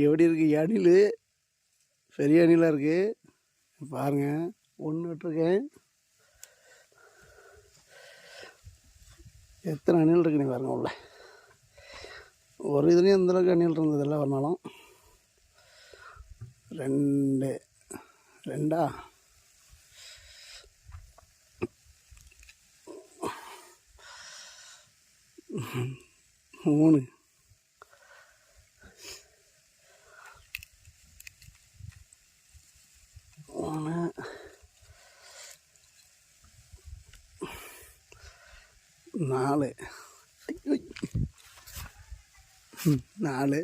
எப்படி இருக்கு அணில்? பெரிய அணிலாக இருக்கு பாருங்க. ஒன்று விட்டுருக்கேன். எத்தனை அணில் இருக்கு நீ பாருங்க. உள்ள ஒரு இதுலேயும் அந்தளவுக்கு அணில் இருந்ததில்லை. ஒரு நாளும் ரெண்டா 3 4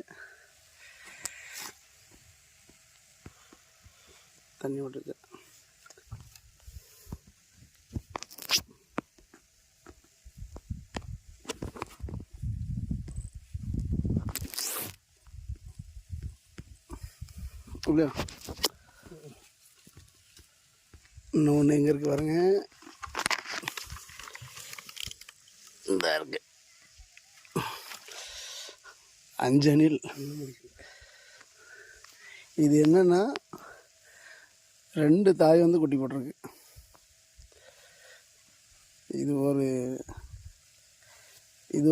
தண்ணி விட்டுருக்கு. இல்லையா இன்னொன்று எங்கே இருக்குது பாருங்க. இந்த இருக்கு 5 அணில். இது என்னன்னா 2 தாய் வந்து குட்டி போட்டிருக்கு. இது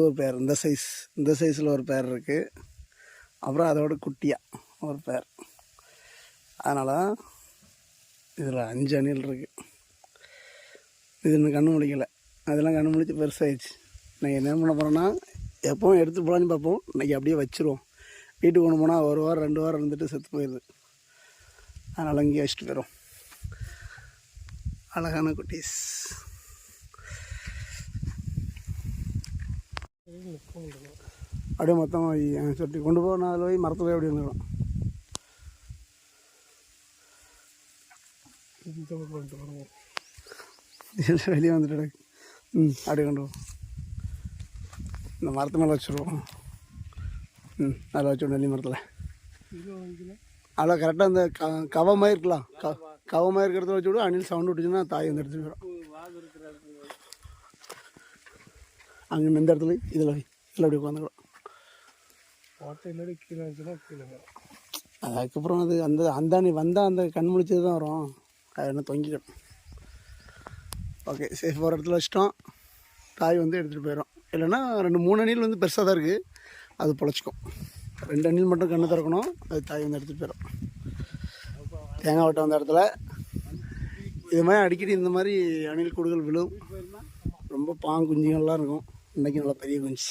ஒரு பேர். இந்த சைஸில் ஒரு பேர் இருக்குது. அப்புறம் அதோட குட்டியாக ஒரு பேர். அதனால் இதில் 5 அணில் இருக்குது. இது இன்னும் கண்ணு முழிக்கலை. அதெல்லாம் கண்ணு முழிச்சு பெருசாகிடுச்சு. நான் என்ன பண்ண போகிறேன்னா, எப்போவும் எடுத்து போகலான்னு பார்ப்போம். இன்றைக்கி அப்படியே வச்சுருவோம். வீட்டுக்கு கொண்டு போனால் 1 வாரம் 2 வாரம் இருந்துட்டு செத்து போயிடுது. அதனால் அங்கேயே வச்சுட்டு போயிடும். அழகான குட்டீஸ். அப்படியே மொத்தமாக சொல்லி கொண்டு போக. நான் அதில் போய் மரத்தில் எப்படி வந்துடும். வெளியே வந்துட்டு அப்படியே கொண்டு போவோம். இந்த மரத்து மேலே வச்சுருவோம். அதில் வச்சு நெல்லி மரத்தில் அதில் கரெக்டாக அந்த கவமாக இருக்கலாம். கவமாக இருக்கிறத வச்சு விடும். அணில் சவுண்டு விட்டுச்சுன்னா தாய் வந்து எடுத்துகிட்டு போயிடும். அங்கே இந்த இடத்துல இதில் அப்படி உட்காந்துக்கலாம். அதுக்கப்புறம் அது அந்த அணி வந்தால் அந்த கண் முழிச்சது தான் வரும். அது என்ன தொங்கிக்கணும். ஓகே, சேஃப் ஒரு இடத்துல வச்சிட்டோம். தாய் வந்து எடுத்துகிட்டு போயிடும். இல்லைன்னா 2-3 அணில் வந்து பெருசாக தான் இருக்குது. அது பொழைச்சிக்கும். 2 அணில் மட்டும் கண்ணு திறக்கணும். அது தாய் வந்து எடுத்துகிட்டு போயிடும். தேங்காய் வட்டம் வந்த இடத்துல இது மாதிரி அடிக்கடி இந்த மாதிரி அணில் கூடுகள் விழும். ரொம்ப குஞ்சுங்கள்லாம் இருக்கும். இன்றைக்கி நல்லா பெரிய குஞ்சு.